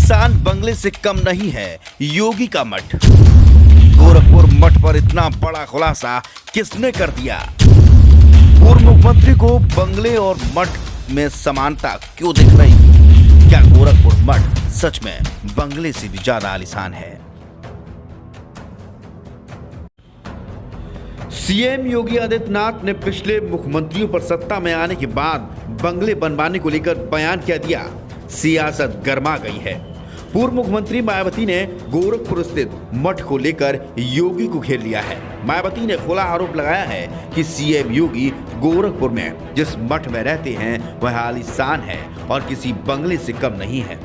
आलीशान बंगले से कम नहीं है योगी का मठ। गोरखपुर मठ पर इतना बड़ा खुलासा किसने कर दिया? पूर्व मुख्यमंत्री को बंगले और मठ में समानता क्यों दिख रही? क्या गोरखपुर मठ सच में बंगले से भी ज्यादा आलीशान है? सीएम योगी आदित्यनाथ ने पिछले मुख्यमंत्रियों पर सत्ता में आने के बाद बंगले बनवाने को लेकर बयान क्या दिया? सियासत गर्मा गई है। पूर्व मुख्यमंत्री मायावती ने गोरखपुर स्थित मठ को लेकर योगी को घेर लिया है। मायावती ने खुला आरोप लगाया है कि सीएम योगी गोरखपुर में जिस मठ में रहते हैं वह आलीशान है और किसी बंगले से कम नहीं है।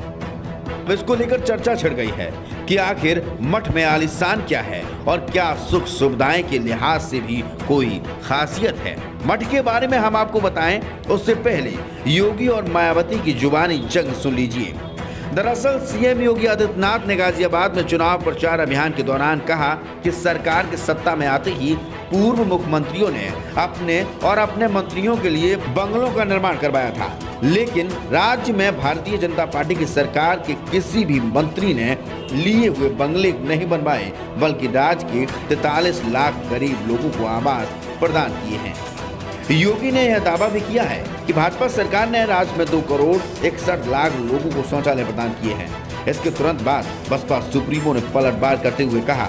इसको लेकर चर्चा छिड़ गई है कि आखिर मठ में आलीशान क्या है और क्या सुख सुविधाएं के लिहाज से भी कोई खासियत है। मठ के बारे में हम आपको बताएं उससे पहले योगी और मायावती की जुबानी जंग सुन लीजिए। दरअसल सीएम योगी आदित्यनाथ ने गाजियाबाद में चुनाव प्रचार अभियान के दौरान कहा कि सरकार के सत्ता में आते ही पूर्व मुख्यमंत्रियों ने अपने मंत्रियों के लिए बंगलों का निर्माण करवाया था, लेकिन राज्य में भारतीय जनता पार्टी की सरकार के किसी भी मंत्री ने लिए हुए बंगले नहीं बनवाए, बल्कि राज्य के 43 लाख गरीब लोगों को आवास प्रदान किए हैं। योगी ने यह दावा भी किया है कि भाजपा सरकार ने राज्य में 2 करोड़ 61 लाख लोगों को शौचालय प्रदान किए हैं। इसके तुरंत बाद बसपा सुप्रीमो ने पलटवार करते हुए कहा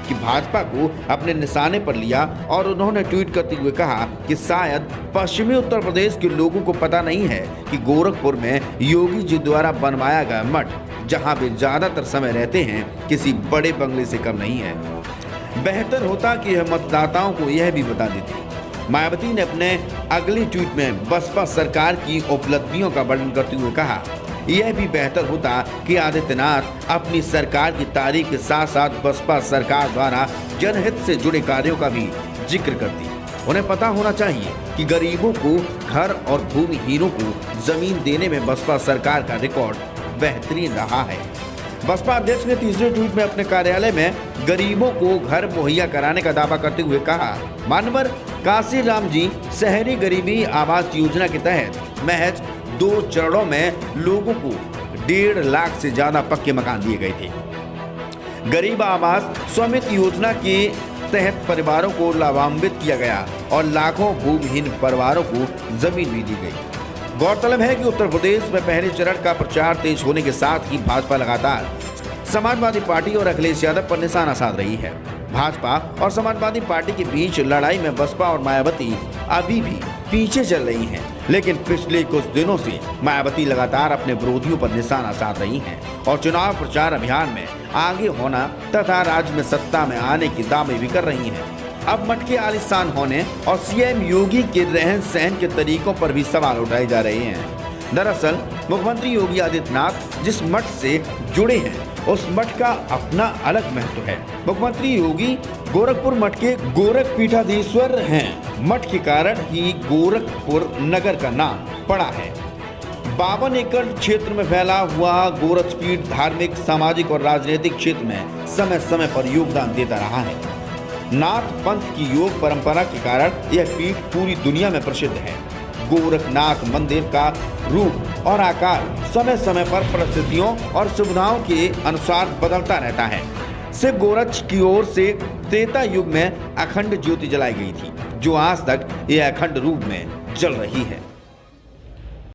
कि भाजपा को अपने निशाने पर लिया और उन्होंने ट्वीट करते हुए कहा कि शायद पश्चिमी उत्तर प्रदेश के लोगों को पता नहीं है कि गोरखपुर में योगी जी द्वारा बनवाया गया मठ, जहां वे ज्यादातर समय रहते हैं, किसी बड़े बंगले से कम नहीं है। बेहतर होता कि यह मतदाताओं को यह भी बता देती। मायावती ने अपने अगले ट्वीट में बसपा सरकार की उपलब्धियों का वर्णन करते हुए कहा, यह भी बेहतर होता कि आदित्यनाथ अपनी सरकार की तारीफ के साथ साथ बसपा सरकार द्वारा जनहित से जुड़े कार्यों का भी जिक्र करती। उन्हें पता होना चाहिए कि गरीबों को घर और भूमिहीनों को जमीन देने में बसपा सरकार का रिकॉर्ड बेहतरीन रहा है। बसपा अध्यक्ष ने तीसरे ट्वीट में अपने कार्यालय में गरीबों को घर मुहैया कराने का दावा करते हुए कहा, मानवर काशी राम जी शहरी गरीबी आवास योजना के तहत महज 2 चरणों में लोगों को 1.5 लाख से ज्यादा पक्के मकान दिए गए थे। गरीब आवास स्वामित्व योजना के तहत परिवारों को लाभान्वित किया गया और लाखों भूमिहीन परिवारों को जमीन भी दी गई। गौरतलब है कि उत्तर प्रदेश में पहले चरण का प्रचार तेज होने के साथ ही भाजपा लगातार समाजवादी पार्टी और अखिलेश यादव पर निशाना साध रही है। भाजपा और समाजवादी पार्टी के बीच लड़ाई में बसपा और मायावती अभी भी पीछे चल रही हैं, लेकिन पिछले कुछ दिनों से मायावती लगातार अपने विरोधियों पर निशाना साध रही हैं और चुनाव प्रचार अभियान में आगे होना तथा राज्य में सत्ता में आने के दावे भी कर रही हैं। अब मठ के आलीशान होने और सीएम योगी के रहन सहन के तरीकों पर भी सवाल उठाए जा रहे हैं। दरअसल मुख्यमंत्री योगी आदित्यनाथ जिस मठ से जुड़े हैं उस मठ का अपना अलग महत्व है। मुख्यमंत्री योगी गोरखपुर मठ के गोरख पीठाधीश्वर हैं। मठ के कारण ही गोरखपुर नगर का नाम पड़ा है। 52 एकड़ क्षेत्र में फैला हुआ गोरखपीठ धार्मिक, सामाजिक और राजनीतिक क्षेत्र में समय समय पर योगदान देता रहा है। नाथ पंथ की योग परंपरा के कारण यह पीठ पूरी दुनिया में प्रसिद्ध है। गोरखनाथ मंदिर का रूप और आकार समय समय पर परिस्थितियों और सुविधाओं के अनुसार बदलता रहता है। शिव गोरक्ष की ओर से त्रेता युग में अखंड ज्योति जलाई गई थी, जो आज तक यह अखंड रूप में जल रही है।